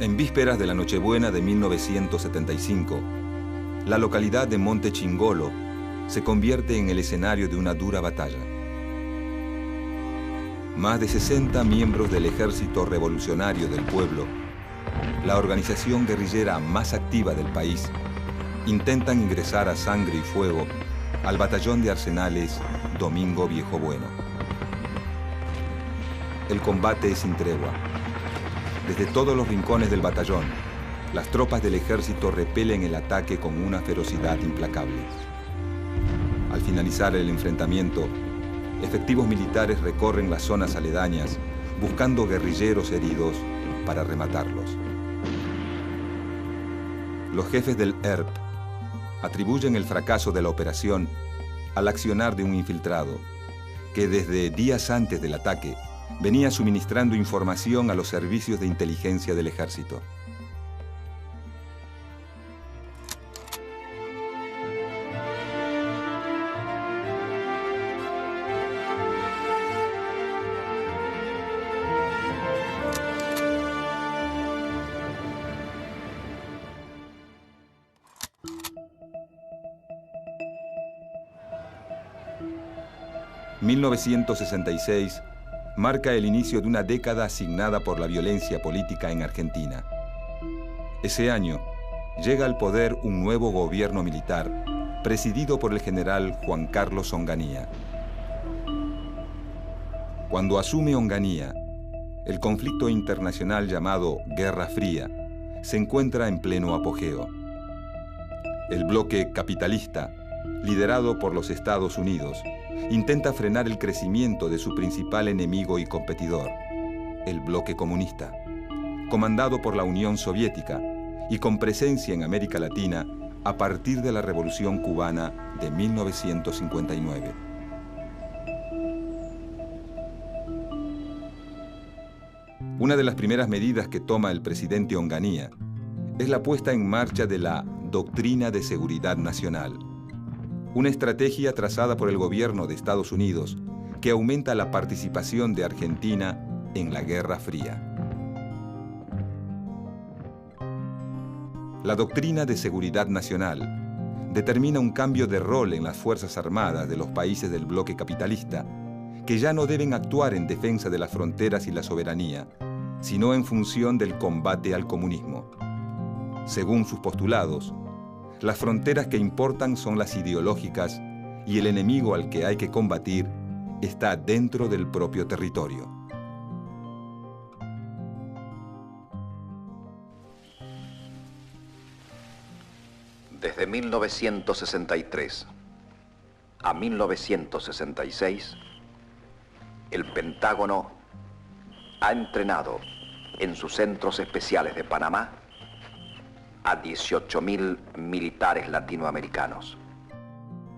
En vísperas de la Nochebuena de 1975, la localidad de Monte Chingolo se convierte en el escenario de una dura batalla. Más de 60 miembros del Ejército Revolucionario del Pueblo, la organización guerrillera más activa del país, intentan ingresar a sangre y fuego al batallón de arsenales Domingo Viejo Bueno. El combate es sin tregua. Desde todos los rincones del batallón, las tropas del ejército repelen el ataque con una ferocidad implacable. Al finalizar el enfrentamiento, efectivos militares recorren las zonas aledañas buscando guerrilleros heridos para rematarlos. Los jefes del ERP atribuyen el fracaso de la operación al accionar de un infiltrado que desde días antes del ataque venía suministrando información a los servicios de inteligencia del ejército. ...1966... marca el inicio de una década asignada por la violencia política en Argentina. Ese año llega al poder un nuevo gobierno militar presidido por el general Juan Carlos Onganía. Cuando asume Onganía, el conflicto internacional llamado Guerra Fría se encuentra en pleno apogeo. El bloque capitalista, liderado por los Estados Unidos, intenta frenar el crecimiento de su principal enemigo y competidor, el bloque comunista, comandado por la Unión Soviética y con presencia en América Latina a partir de la Revolución Cubana de 1959. Una de las primeras medidas que toma el presidente Onganía es la puesta en marcha de la Doctrina de Seguridad Nacional, una estrategia trazada por el gobierno de Estados Unidos que aumenta la participación de Argentina en la Guerra Fría. La Doctrina de Seguridad Nacional determina un cambio de rol en las Fuerzas Armadas de los países del bloque capitalista, que ya no deben actuar en defensa de las fronteras y la soberanía, sino en función del combate al comunismo. Según sus postulados, las fronteras que importan son las ideológicas y el enemigo al que hay que combatir está dentro del propio territorio. Desde 1963 a 1966, el Pentágono ha entrenado en sus centros especiales de Panamá a 18.000 militares latinoamericanos.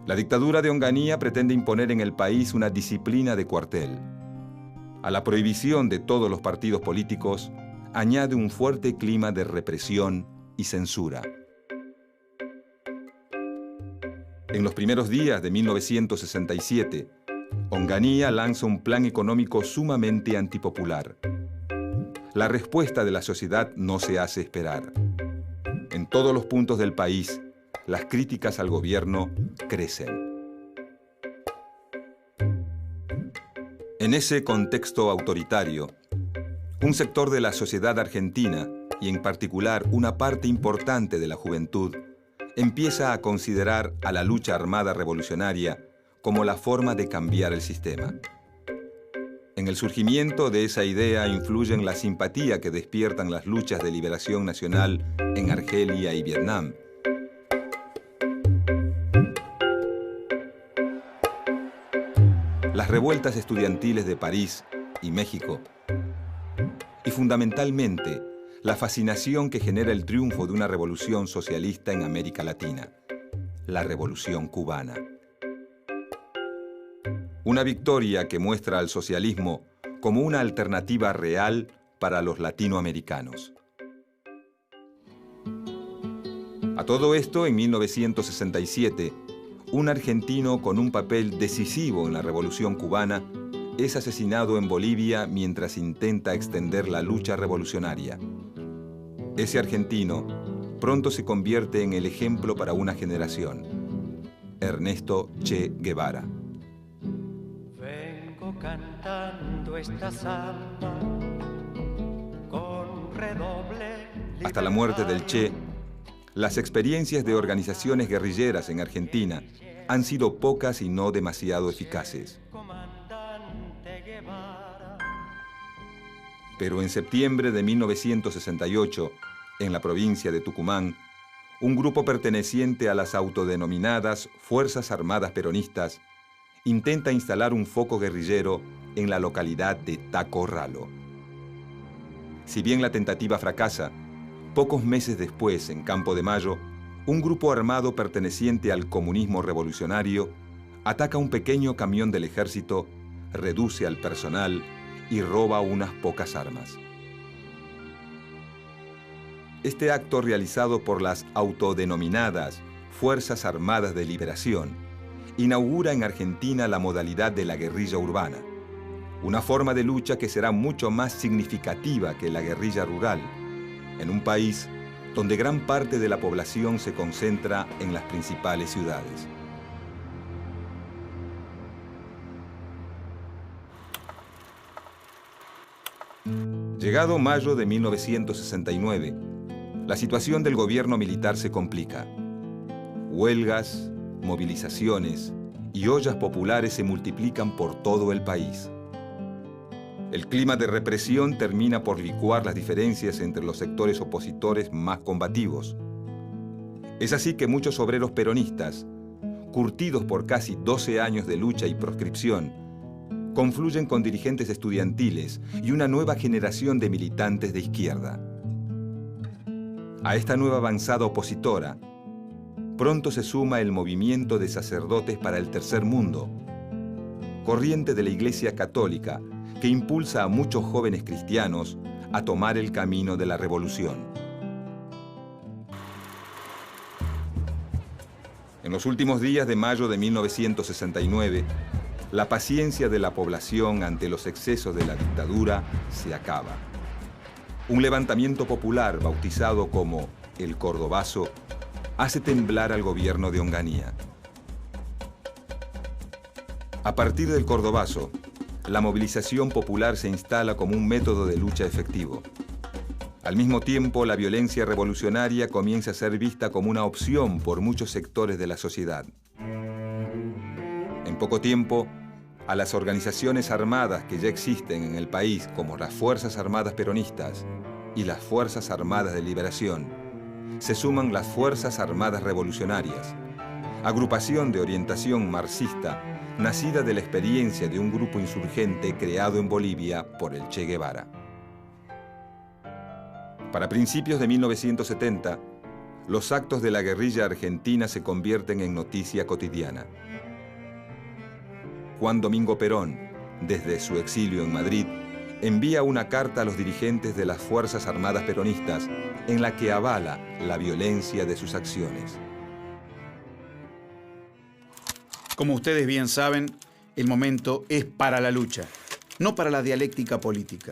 La dictadura de Onganía pretende imponer en el país una disciplina de cuartel. A la prohibición de todos los partidos políticos, añade un fuerte clima de represión y censura. En los primeros días de 1967, Onganía lanza un plan económico sumamente antipopular. La respuesta de la sociedad no se hace esperar. En todos los puntos del país, las críticas al gobierno crecen. En ese contexto autoritario, un sector de la sociedad argentina, y en particular una parte importante de la juventud, empieza a considerar a la lucha armada revolucionaria como la forma de cambiar el sistema. En el surgimiento de esa idea influyen la simpatía que despiertan las luchas de liberación nacional en Argelia y Vietnam. Las revueltas estudiantiles de París y México. Y fundamentalmente, la fascinación que genera el triunfo de una revolución socialista en América Latina, la Revolución Cubana. Una victoria que muestra al socialismo como una alternativa real para los latinoamericanos. A todo esto, en 1967, un argentino con un papel decisivo en la Revolución Cubana es asesinado en Bolivia mientras intenta extender la lucha revolucionaria. Ese argentino pronto se convierte en el ejemplo para una generación. Ernesto Che Guevara. Vengo cantando esta samba con redoble. Hasta la muerte del Che, las experiencias de organizaciones guerrilleras en Argentina han sido pocas y no demasiado eficaces. Pero en septiembre de 1968, en la provincia de Tucumán, un grupo perteneciente a las autodenominadas Fuerzas Armadas Peronistas intenta instalar un foco guerrillero en la localidad de Tacorralo. Si bien la tentativa fracasa, pocos meses después, en Campo de Mayo, un grupo armado perteneciente al comunismo revolucionario ataca un pequeño camión del ejército, reduce al personal y roba unas pocas armas. Este acto, realizado por las autodenominadas Fuerzas Armadas de Liberación, inaugura en Argentina la modalidad de la guerrilla urbana, una forma de lucha que será mucho más significativa que la guerrilla rural, en un país donde gran parte de la población se concentra en las principales ciudades. Llegado mayo de 1969, la situación del gobierno militar se complica. Huelgas, movilizaciones y ollas populares se multiplican por todo el país. El clima de represión termina por licuar las diferencias entre los sectores opositores más combativos. Es así que muchos obreros peronistas, curtidos por casi 12 años de lucha y proscripción, confluyen con dirigentes estudiantiles y una nueva generación de militantes de izquierda. A esta nueva avanzada opositora, pronto se suma el movimiento de sacerdotes para el tercer mundo, corriente de la Iglesia Católica que impulsa a muchos jóvenes cristianos a tomar el camino de la revolución. En los últimos días de mayo de 1969, la paciencia de la población ante los excesos de la dictadura se acaba. Un levantamiento popular bautizado como el Cordobazo hace temblar al gobierno de Onganía. A partir del Cordobazo, la movilización popular se instala como un método de lucha efectivo. Al mismo tiempo, la violencia revolucionaria comienza a ser vista como una opción por muchos sectores de la sociedad. En poco tiempo, a las organizaciones armadas que ya existen en el país, como las Fuerzas Armadas Peronistas y las Fuerzas Armadas de Liberación, se suman las Fuerzas Armadas Revolucionarias, agrupación de orientación marxista nacida de la experiencia de un grupo insurgente creado en Bolivia por el Che Guevara. Para principios de 1970, los actos de la guerrilla argentina se convierten en noticia cotidiana. Juan Domingo Perón, desde su exilio en Madrid, envía una carta a los dirigentes de las Fuerzas Armadas Peronistas en la que avala la violencia de sus acciones. Como ustedes bien saben, el momento es para la lucha, no para la dialéctica política.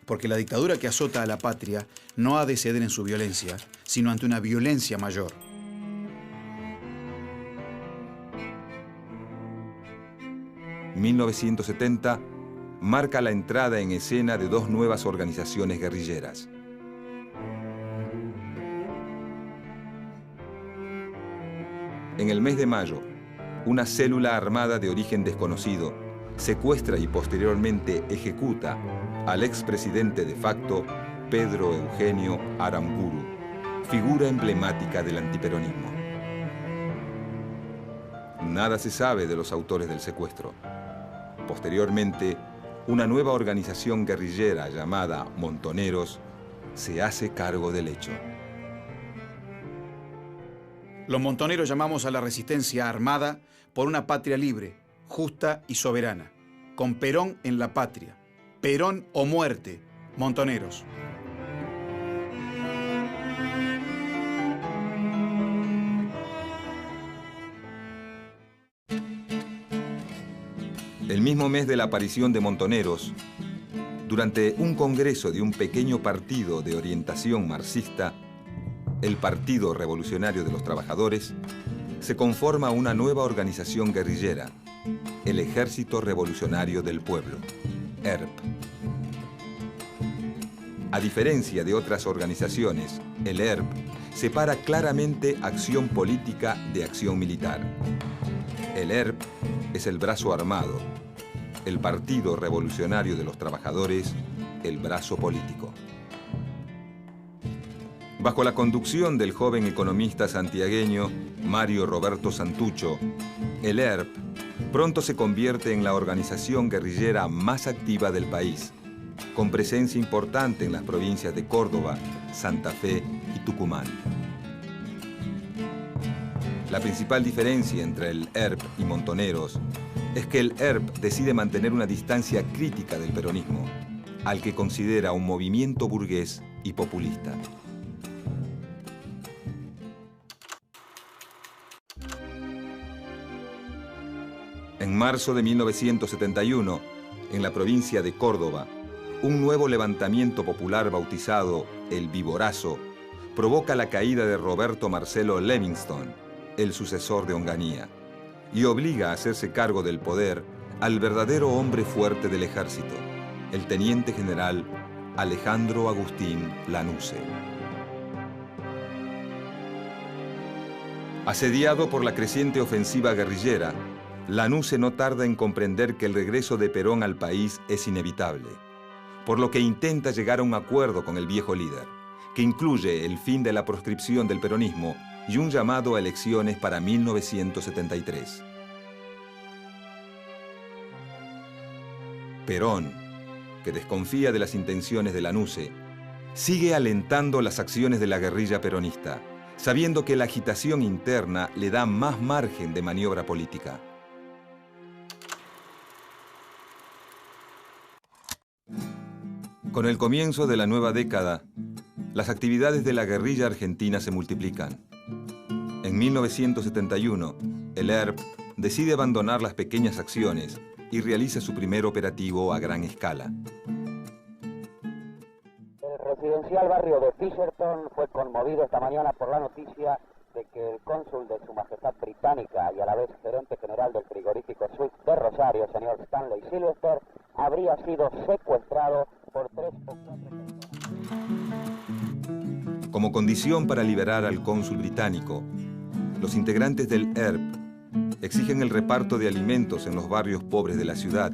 Porque la dictadura que azota a la patria no ha de ceder en su violencia, sino ante una violencia mayor. En 1970 marca la entrada en escena de dos nuevas organizaciones guerrilleras. En el mes de mayo, una célula armada de origen desconocido secuestra y posteriormente ejecuta al expresidente de facto Pedro Eugenio Aramburu, figura emblemática del antiperonismo. Nada se sabe de los autores del secuestro. Posteriormente, una nueva organización guerrillera llamada Montoneros se hace cargo del hecho. Los montoneros llamamos a la resistencia armada por una patria libre, justa y soberana, con Perón en la patria. Perón o muerte, montoneros. El mismo mes de la aparición de Montoneros, durante un congreso de un pequeño partido de orientación marxista, el Partido Revolucionario de los Trabajadores, se conforma una nueva organización guerrillera, el Ejército Revolucionario del Pueblo, ERP. A diferencia de otras organizaciones, el ERP separa claramente acción política de acción militar. El ERP es el brazo armado, el Partido Revolucionario de los Trabajadores, el brazo político. Bajo la conducción del joven economista santiagueño Mario Roberto Santucho, el ERP pronto se convierte en la organización guerrillera más activa del país, con presencia importante en las provincias de Córdoba, Santa Fe y Tucumán. La principal diferencia entre el ERP y Montoneros es que el ERP decide mantener una distancia crítica del peronismo, al que considera un movimiento burgués y populista. En marzo de 1971, en la provincia de Córdoba, un nuevo levantamiento popular bautizado el Viborazo provoca la caída de Roberto Marcelo Levingston, el sucesor de Onganía, y obliga a hacerse cargo del poder al verdadero hombre fuerte del ejército, el teniente general Alejandro Agustín Lanusse. Asediado por la creciente ofensiva guerrillera, Lanusse no tarda en comprender que el regreso de Perón al país es inevitable, por lo que intenta llegar a un acuerdo con el viejo líder, que incluye el fin de la proscripción del peronismo y un llamado a elecciones para 1973. Perón, que desconfía de las intenciones de Lanusse, sigue alentando las acciones de la guerrilla peronista, sabiendo que la agitación interna le da más margen de maniobra política. Con el comienzo de la nueva década, las actividades de la guerrilla argentina se multiplican. En 1971, el ERP decide abandonar las pequeñas acciones y realiza su primer operativo a gran escala. El residencial barrio de Fisherton fue conmovido esta mañana por la noticia de que el cónsul de Su Majestad Británica y a la vez gerente general del frigorífico Swift de Rosario, señor Stanley Sylvester, habría sido secuestrado por 3 o 4 personas. Como condición para liberar al cónsul británico, los integrantes del ERP exigen el reparto de alimentos en los barrios pobres de la ciudad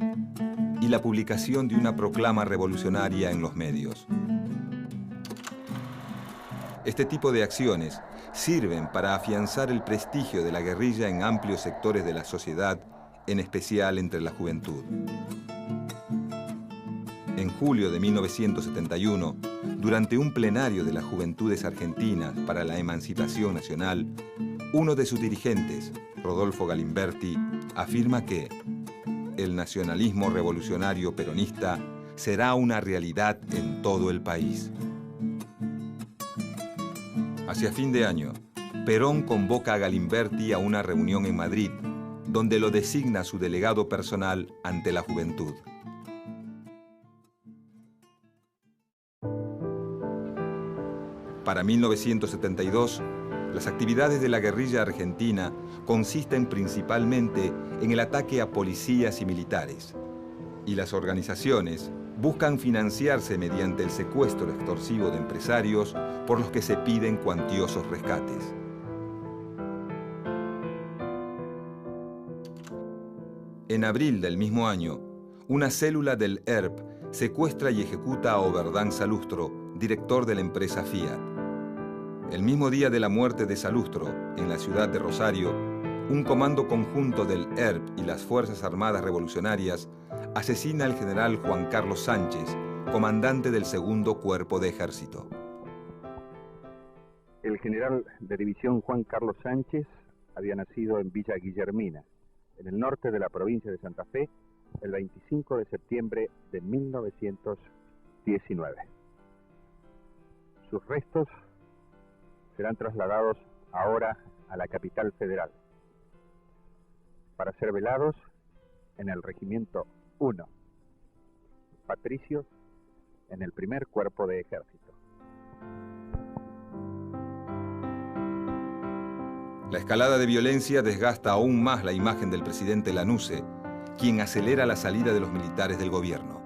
y la publicación de una proclama revolucionaria en los medios. Este tipo de acciones sirven para afianzar el prestigio de la guerrilla en amplios sectores de la sociedad, en especial entre la juventud. En julio de 1971, durante un plenario de las Juventudes Argentinas para la Emancipación Nacional, uno de sus dirigentes, Rodolfo Galimberti, afirma que el nacionalismo revolucionario peronista será una realidad en todo el país. Hacia fin de año, Perón convoca a Galimberti a una reunión en Madrid, donde lo designa su delegado personal ante la juventud. Para 1972, las actividades de la guerrilla argentina consisten principalmente en el ataque a policías y militares, y las organizaciones buscan financiarse mediante el secuestro extorsivo de empresarios por los que se piden cuantiosos rescates. En abril del mismo año, una célula del ERP secuestra y ejecuta a Oberdán Salustro, director de la empresa Fiat. El mismo día de la muerte de Salustro, en la ciudad de Rosario, un comando conjunto del ERP y las Fuerzas Armadas Revolucionarias asesina al general Juan Carlos Sánchez, comandante del Segundo Cuerpo de Ejército. El general de división Juan Carlos Sánchez había nacido en Villa Guillermina, en el norte de la provincia de Santa Fe, el 25 de septiembre de 1919. Sus restos serán trasladados ahora a la capital federal para ser velados en el Regimiento 1, Patricios en el primer cuerpo de ejército. La escalada de violencia desgasta aún más la imagen del presidente Lanusse, quien acelera la salida de los militares del gobierno.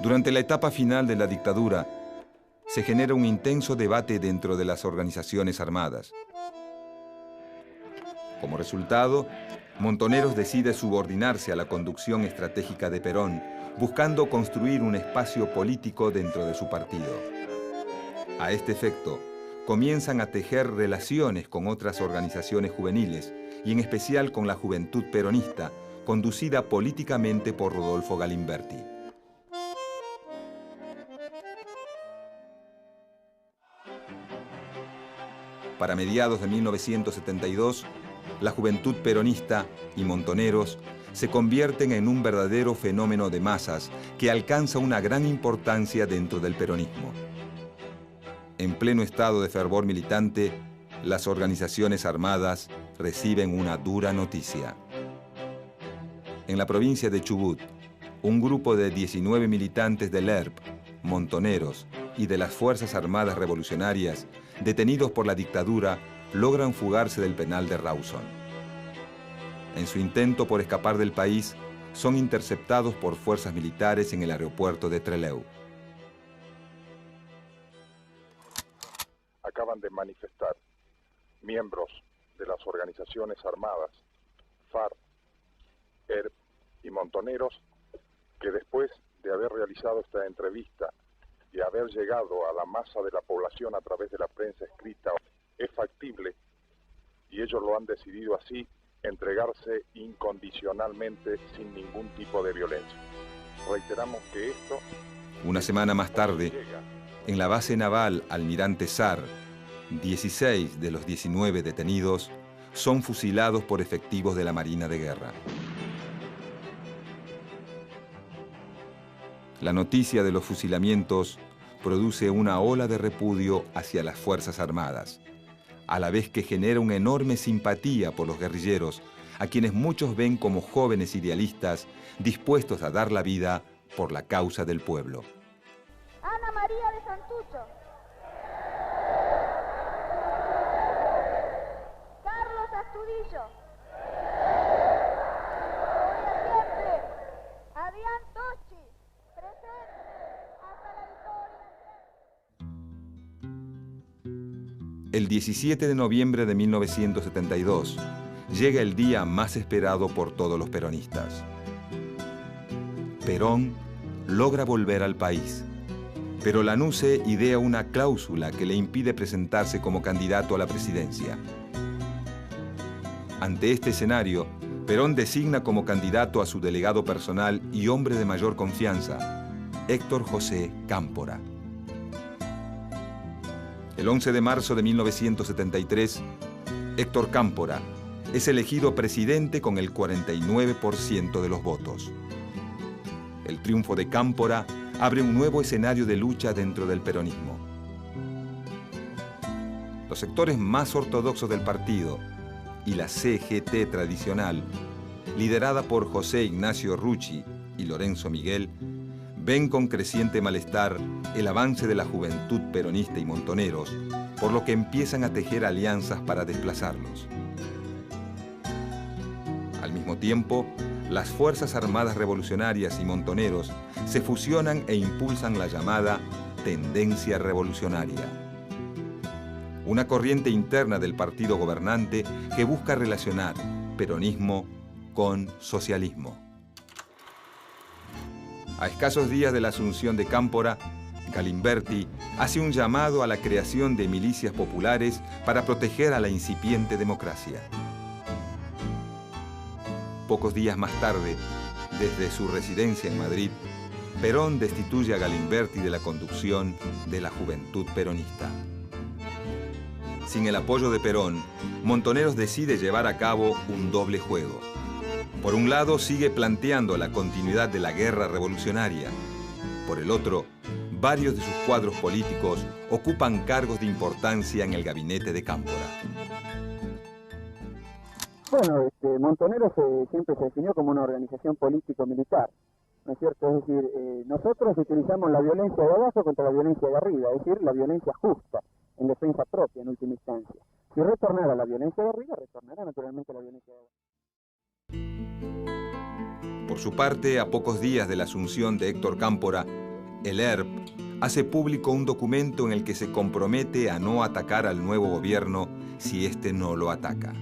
Durante la etapa final de la dictadura, se genera un intenso debate dentro de las organizaciones armadas. Como resultado, Montoneros decide subordinarse a la conducción estratégica de Perón, buscando construir un espacio político dentro de su partido. A este efecto, comienzan a tejer relaciones con otras organizaciones juveniles, y en especial con la Juventud Peronista, conducida políticamente por Rodolfo Galimberti. Para mediados de 1972, la Juventud Peronista y Montoneros se convierten en un verdadero fenómeno de masas que alcanza una gran importancia dentro del peronismo. En pleno estado de fervor militante, las organizaciones armadas reciben una dura noticia. En la provincia de Chubut, un grupo de 19 militantes del ERP, Montoneros y de las Fuerzas Armadas Revolucionarias, detenidos por la dictadura, logran fugarse del penal de Rawson. En su intento por escapar del país, son interceptados por fuerzas militares en el aeropuerto de Trelew. Acaban de manifestar miembros de las organizaciones armadas, FARC, ERP y Montoneros, que después de haber realizado esta entrevista y haber llegado a la masa de la población a través de la prensa escrita, es factible, y ellos lo han decidido así, entregarse incondicionalmente sin ningún tipo de violencia. Reiteramos que esto... Una semana más tarde, en la base naval Almirante Sar, 16 de los 19 detenidos son fusilados por efectivos de la Marina de Guerra. La noticia de los fusilamientos produce una ola de repudio hacia las Fuerzas Armadas, a la vez que genera una enorme simpatía por los guerrilleros, a quienes muchos ven como jóvenes idealistas dispuestos a dar la vida por la causa del pueblo. Ana María de Santucho. Carlos Astudillo. Siempre. Adrián Tochi. Presente. Hasta la victoria. El 17 de noviembre de 1972 llega el día más esperado por todos los peronistas. Perón logra volver al país, pero Lanusse idea una cláusula que le impide presentarse como candidato a la presidencia. Ante este escenario, Perón designa como candidato a su delegado personal y hombre de mayor confianza, Héctor José Cámpora. El 11 de marzo de 1973, Héctor Cámpora es elegido presidente con el 49% de los votos. El triunfo de Cámpora abre un nuevo escenario de lucha dentro del peronismo. Los sectores más ortodoxos del partido y la CGT tradicional, liderada por José Ignacio Rucci y Lorenzo Miguel, ven con creciente malestar el avance de la Juventud Peronista y Montoneros, por lo que empiezan a tejer alianzas para desplazarlos. Al mismo tiempo, las Fuerzas Armadas Revolucionarias y Montoneros se fusionan e impulsan la llamada tendencia revolucionaria, una corriente interna del partido gobernante que busca relacionar peronismo con socialismo. A escasos días de la asunción de Cámpora, Galimberti hace un llamado a la creación de milicias populares para proteger a la incipiente democracia. Pocos días más tarde, desde su residencia en Madrid, Perón destituye a Galimberti de la conducción de la Juventud Peronista. Sin el apoyo de Perón, Montoneros decide llevar a cabo un doble juego. Por un lado, sigue planteando la continuidad de la guerra revolucionaria. Por el otro, varios de sus cuadros políticos ocupan cargos de importancia en el gabinete de Cámpora. Bueno, Montoneros siempre se definió como una organización político-militar, ¿no es cierto? Es decir, nosotros utilizamos la violencia de abajo contra la violencia de arriba, es decir, la violencia justa, en defensa propia, en última instancia. Si retornara la violencia de arriba, retornará naturalmente la violencia de abajo. Por su parte, a pocos días de la asunción de Héctor Cámpora, el ERP hace público un documento en el que se compromete a no atacar al nuevo gobierno si éste no lo ataca.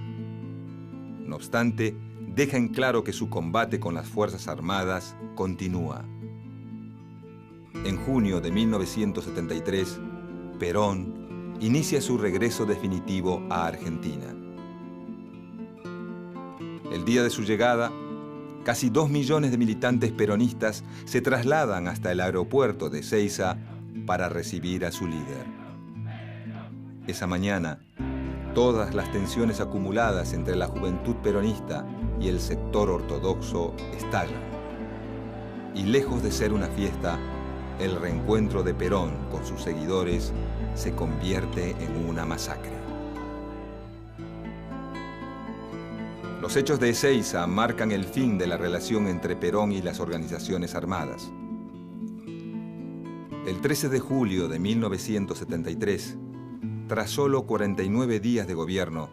No obstante, deja en claro que su combate con las Fuerzas Armadas continúa. En junio de 1973, Perón inicia su regreso definitivo a Argentina. El día de su llegada, casi 2 millones de militantes peronistas se trasladan hasta el aeropuerto de Ezeiza para recibir a su líder. Esa mañana, todas las tensiones acumuladas entre la juventud peronista y el sector ortodoxo estallan. Y lejos de ser una fiesta, el reencuentro de Perón con sus seguidores se convierte en una masacre. Los hechos de Ezeiza marcan el fin de la relación entre Perón y las organizaciones armadas. El 13 de julio de 1973, tras solo 49 días de gobierno,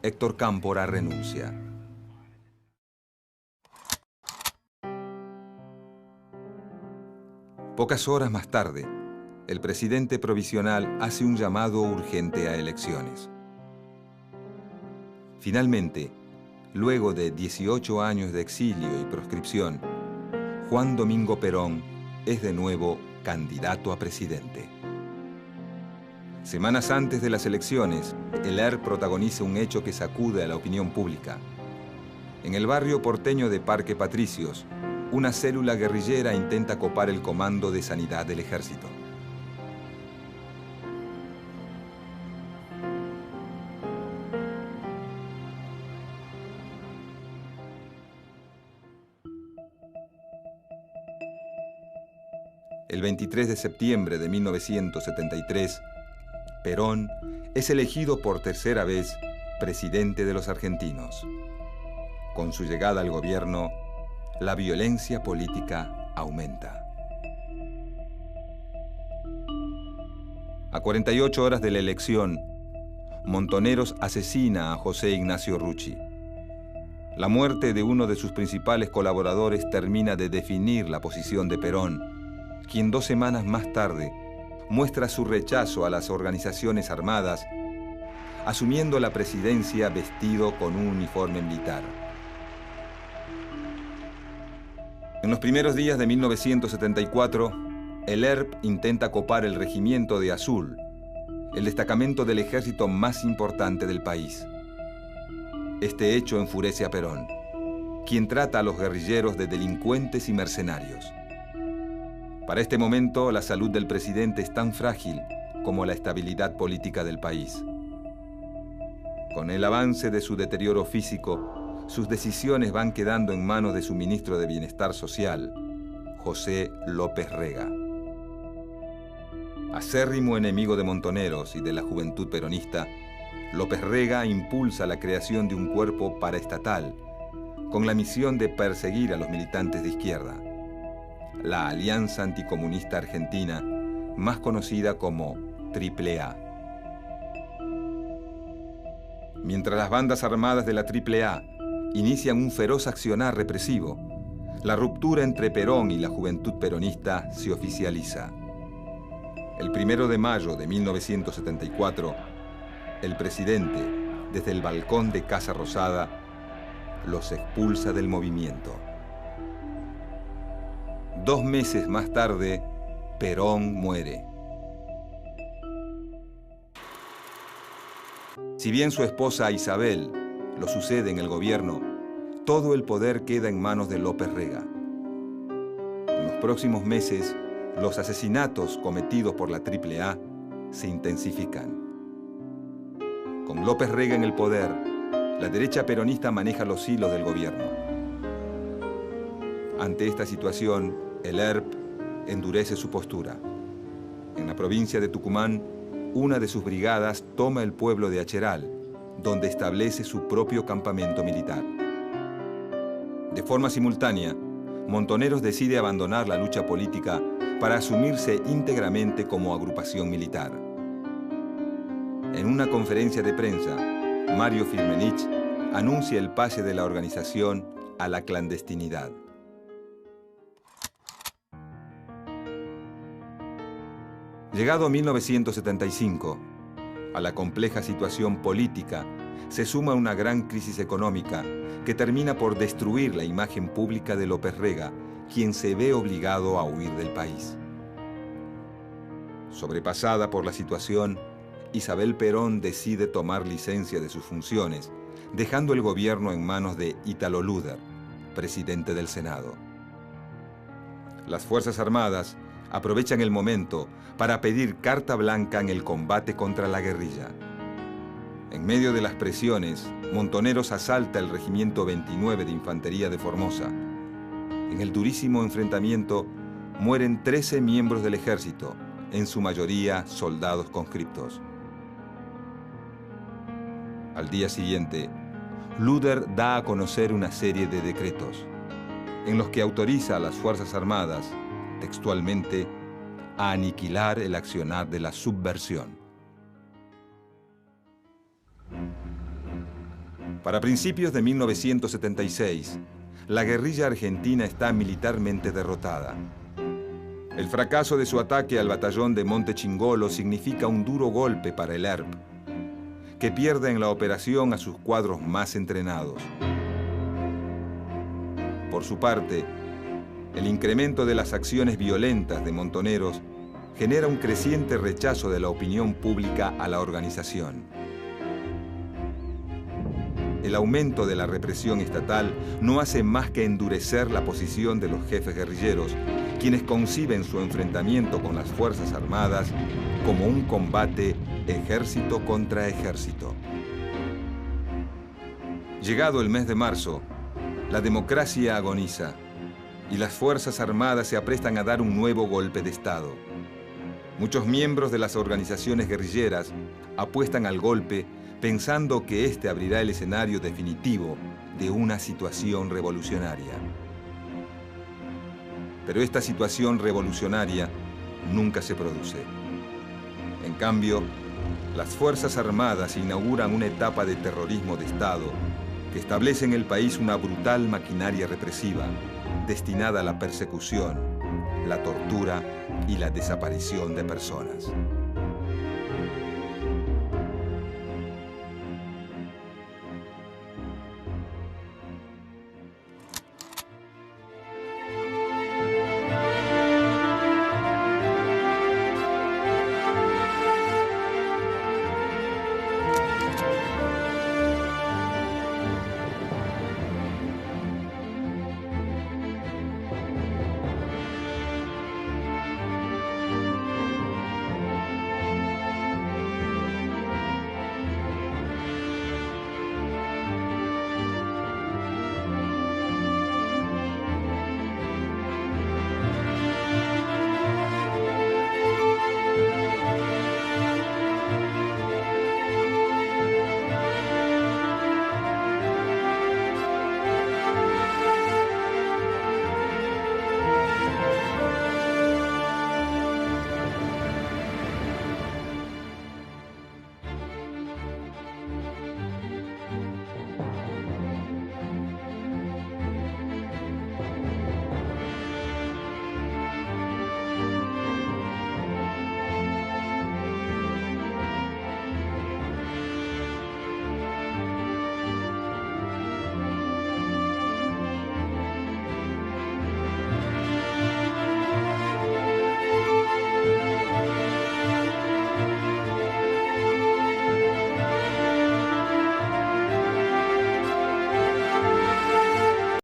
Héctor Cámpora renuncia. Pocas horas más tarde, el presidente provisional hace un llamado urgente a elecciones. Finalmente, luego de 18 años de exilio y proscripción, Juan Domingo Perón es de nuevo candidato a presidente. Semanas antes de las elecciones, el ERP protagoniza un hecho que sacude a la opinión pública. En el barrio porteño de Parque Patricios, una célula guerrillera intenta copar el comando de sanidad del ejército. El 23 de septiembre de 1973, Perón es elegido por tercera vez presidente de los argentinos. Con su llegada al gobierno, la violencia política aumenta. A 48 horas de la elección, Montoneros asesina a José Ignacio Rucci. La muerte de uno de sus principales colaboradores termina de definir la posición de Perón, quien 2 semanas más tarde muestra su rechazo a las organizaciones armadas, asumiendo la presidencia vestido con un uniforme militar. En los primeros días de 1974, el ERP intenta copar el regimiento de Azul, el destacamento del ejército más importante del país. Este hecho enfurece a Perón, quien trata a los guerrilleros de delincuentes y mercenarios. Para este momento, la salud del presidente es tan frágil como la estabilidad política del país. Con el avance de su deterioro físico, sus decisiones van quedando en manos de su ministro de Bienestar Social, José López Rega. Acérrimo enemigo de Montoneros y de la juventud peronista, López Rega impulsa la creación de un cuerpo paraestatal con la misión de perseguir a los militantes de izquierda, la Alianza Anticomunista Argentina, más conocida como AAA. Mientras las bandas armadas de la AAA inician un feroz accionar represivo, la ruptura entre Perón y la juventud peronista se oficializa. El 1 de mayo de 1974, el presidente, desde el balcón de Casa Rosada, los expulsa del movimiento. 2 meses más tarde, Perón muere. Si bien su esposa Isabel lo sucede en el gobierno, todo el poder queda en manos de López Rega. En los próximos meses, los asesinatos cometidos por la AAA se intensifican. Con López Rega en el poder, la derecha peronista maneja los hilos del gobierno. Ante esta situación, el ERP endurece su postura. En la provincia de Tucumán, una de sus brigadas toma el pueblo de Acheral donde establece su propio campamento militar. De forma simultánea, Montoneros decide abandonar la lucha política para asumirse íntegramente como agrupación militar. En una conferencia de prensa, Mario Firmenich anuncia el pase de la organización a la clandestinidad. Llegado 1975, a la compleja situación política se suma una gran crisis económica que termina por destruir la imagen pública de López Rega, quien se ve obligado a huir del país. Sobrepasada por la situación, Isabel Perón decide tomar licencia de sus funciones, dejando el gobierno en manos de Ítalo Luder, presidente del Senado. Las Fuerzas Armadas aprovechan el momento para pedir carta blanca en el combate contra la guerrilla. En medio de las presiones, Montoneros asalta el Regimiento 29 de Infantería de Formosa. En el durísimo enfrentamiento mueren 13 miembros del ejército, en su mayoría soldados conscriptos. Al día siguiente, Luder da a conocer una serie de decretos, en los que autoriza a las Fuerzas Armadas, textualmente, a aniquilar el accionar de la subversión. Para principios de 1976, la guerrilla argentina está militarmente derrotada. El fracaso de su ataque al batallón de Monte Chingolo significa un duro golpe para el ERP, que pierde en la operación a sus cuadros más entrenados. Por su parte, el incremento de las acciones violentas de Montoneros genera un creciente rechazo de la opinión pública a la organización. El aumento de la represión estatal no hace más que endurecer la posición de los jefes guerrilleros, quienes conciben su enfrentamiento con las Fuerzas Armadas como un combate ejército contra ejército. Llegado el mes de marzo, la democracia agoniza y las Fuerzas Armadas se aprestan a dar un nuevo golpe de Estado. Muchos miembros de las organizaciones guerrilleras apuestan al golpe pensando que este abrirá el escenario definitivo de una situación revolucionaria. Pero esta situación revolucionaria nunca se produce. En cambio, las Fuerzas Armadas inauguran una etapa de terrorismo de Estado que establece en el país una brutal maquinaria represiva destinada a la persecución, la tortura y la desaparición de personas.